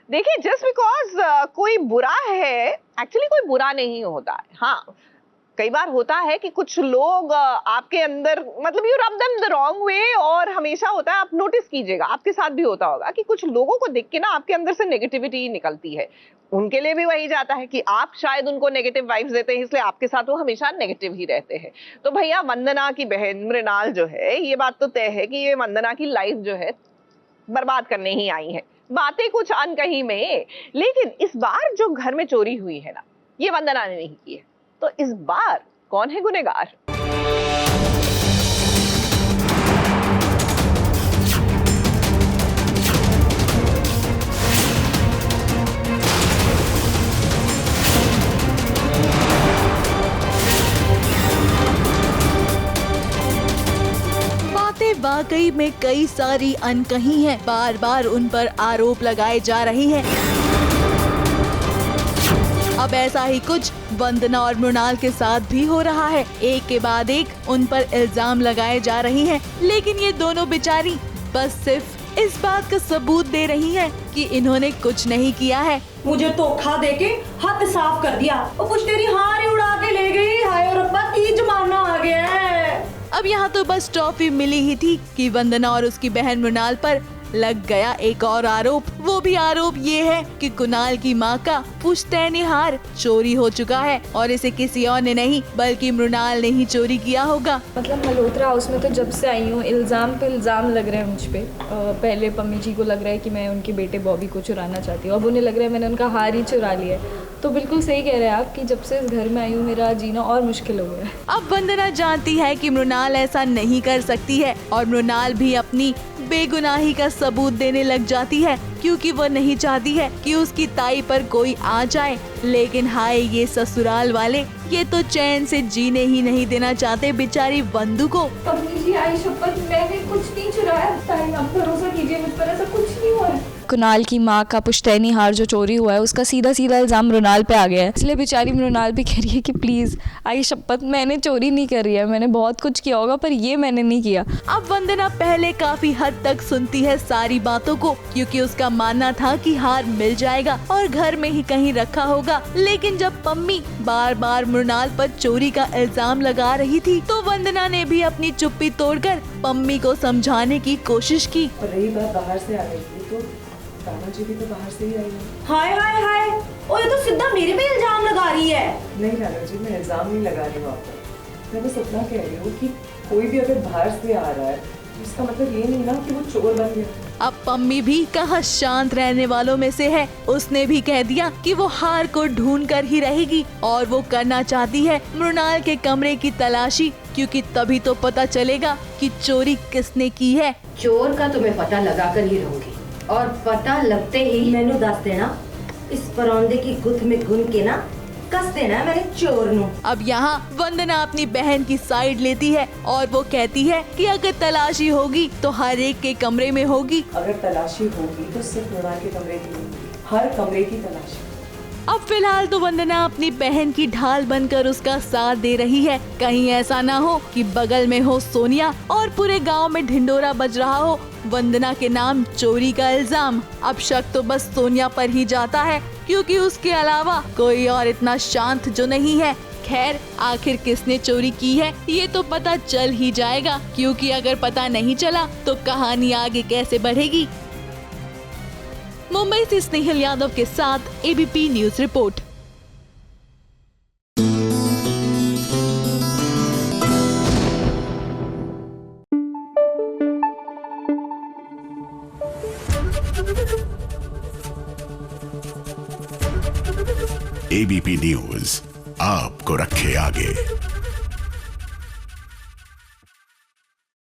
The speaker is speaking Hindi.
देखिए, जस्ट बिकॉज कोई बुरा है, एक्चुअली कोई बुरा नहीं होता है। हाँ, कई बार होता है कि कुछ लोग आपके अंदर, मतलब you rub them the wrong way, और हमेशा होता है, आप नोटिस कीजिएगा, आपके साथ भी होता होगा कि कुछ लोगों को देख के ना आपके अंदर से नेगेटिविटी निकलती है। उनके लिए भी वही जाता है कि आप शायद उनको नेगेटिव वाइब्स देते हैं, इसलिए आपके साथ वो हमेशा नेगेटिव ही रहते हैं। तो भैया, वंदना की बहन मृणाल जो है, ये बात तो तय है कि ये वंदना की लाइफ जो है बर्बाद करने ही आई है। बातें कुछ अनकही में, लेकिन इस बार जो घर में चोरी हुई है ना, ये वंदना ने नहीं की है। तो इस बार कौन है गुनहगार? बातें वाकई में कई सारी अनकही हैं, बार बार उन पर आरोप लगाए जा रहे हैं। अब ऐसा ही कुछ वंदना और मृणाल के साथ भी हो रहा है। एक के बाद एक उन पर इल्जाम लगाए जा रहे हैं, लेकिन ये दोनों बेचारी बस सिर्फ इस बात का सबूत दे रही हैं कि इन्होंने कुछ नहीं किया है। मुझे धोखा देके हाथ साफ कर दिया और कुछ तेरी हार उड़ा के ले गई। हाय रब्बा, की जमाना आ गया है। अब यहाँ तो बस ट्रॉफी मिली ही थी कि वंदना और उसकी बहन मृणाल पर लग गया एक और आरोप। वो भी आरोप ये है कि कुणाल की माँ का पुश्तैनी हार चोरी हो चुका है, और इसे किसी और ने नहीं बल्कि मृणाल ने ही चोरी किया होगा। मतलब मल्होत्रा हाउस में तो जब से आई हूँ इल्ज़ाम पे इल्ज़ाम लग रहे हैं मुझ पे। पहले पम्मी जी को लग रहा है कि मैं उनके बेटे बॉबी को चुराना चाहती हूँ, अब उन्हें लग रहा है मैंने उनका हार ही चुरा लिया है। तो बिल्कुल सही कह रहे हैं आप कि जब से इस घर में आई हूँ मेरा जीना और मुश्किल हो गया है। अब वंदना जानती है कि मृणाल ऐसा नहीं कर सकती है, और मृणाल भी अपनी बेगुनाही का सबूत देने लग जाती है, क्योंकि वो नहीं चाहती है कि उसकी ताई पर कोई आ जाए। लेकिन हाय ये ससुराल वाले, ये तो चैन से जीने ही नहीं देना चाहते बेचारी वंदू को। पम्मी जी, आई शपथ मैंने कुछ नहीं चुराया। ताई आप भरोसा कीजिए मुझ पर, ऐसा कुछ नहीं हुआ है। कुणाल की माँ का पुश्तैनी हार जो चोरी हुआ है उसका सीधा सीधा इल्ज़ाम मृणाल पे आ गया है, इसलिए बेचारी मृणाल भी कह रही है कि प्लीज़ आई शपथ मैंने चोरी नहीं करी है, मैंने बहुत कुछ किया होगा पर ये मैंने नहीं किया। अब वंदना पहले काफी हद तक सुनती है सारी बातों को, क्योंकि उसका मानना था कि हार मिल जाएगा और घर में ही कहीं रखा होगा। लेकिन जब पम्मी बार बार मृणाल पर चोरी का इल्जाम लगा रही थी, तो वंदना ने भी अपनी चुप्पी तोड़कर पम्मी को समझाने की कोशिश की। रही बात बाहर से आ रही थी, तो ताना जी भी तो बाहर से ही आई है। हाय हाय हाय, और ये तो सीधा मेरे पे इल्जाम लगा रही है। नहीं राना जी, मैं इल्जाम नहीं लगा रही हूँ आप पर। मैं बस इतना कह रही हूँ कि कोई भी अगर बाहर से आ रहा है, इसका मतलब ये नहीं ना कि वो चोर बन गया। अब पम्मी भी कहाँ शांत रहने वालों में से है, उसने भी कह दिया कि वो हार को ढूंढ कर ही रहेगी, और वो करना चाहती है मृणाल के कमरे की तलाशी, क्योंकि तभी तो पता चलेगा कि चोरी किसने की है। चोर का तुम्हें पता लगा कर ही रहूंगी, और पता लगते ही मैनू दस देना, इस परौंदे की गुथ में गुन के ना कस देना मेरे चोर नू। अब यहाँ वंदना अपनी बहन की साइड लेती है, और वो कहती है कि अगर तलाशी होगी तो हर एक के कमरे में होगी। अगर तलाशी होगी तो सिर्फ मृणाल के कमरे की होगी, हर कमरे की तलाशी। अब फिलहाल तो वंदना अपनी बहन की ढाल बनकर उसका साथ दे रही है। कहीं ऐसा ना हो कि बगल में हो सोनिया और पूरे गांव में ढिंडोरा बज रहा हो वंदना के नाम चोरी का इल्जाम। अब शक तो बस सोनिया पर ही जाता है, क्योंकि उसके अलावा कोई और इतना शांत जो नहीं है। खैर, आखिर किसने चोरी की है ये तो पता चल ही जाएगा, क्योंकि अगर पता नहीं चला तो कहानी आगे कैसे बढ़ेगी। मुंबई से स्नेहिल यादव के साथ ABP news report. ABP news आपको रखे आगे।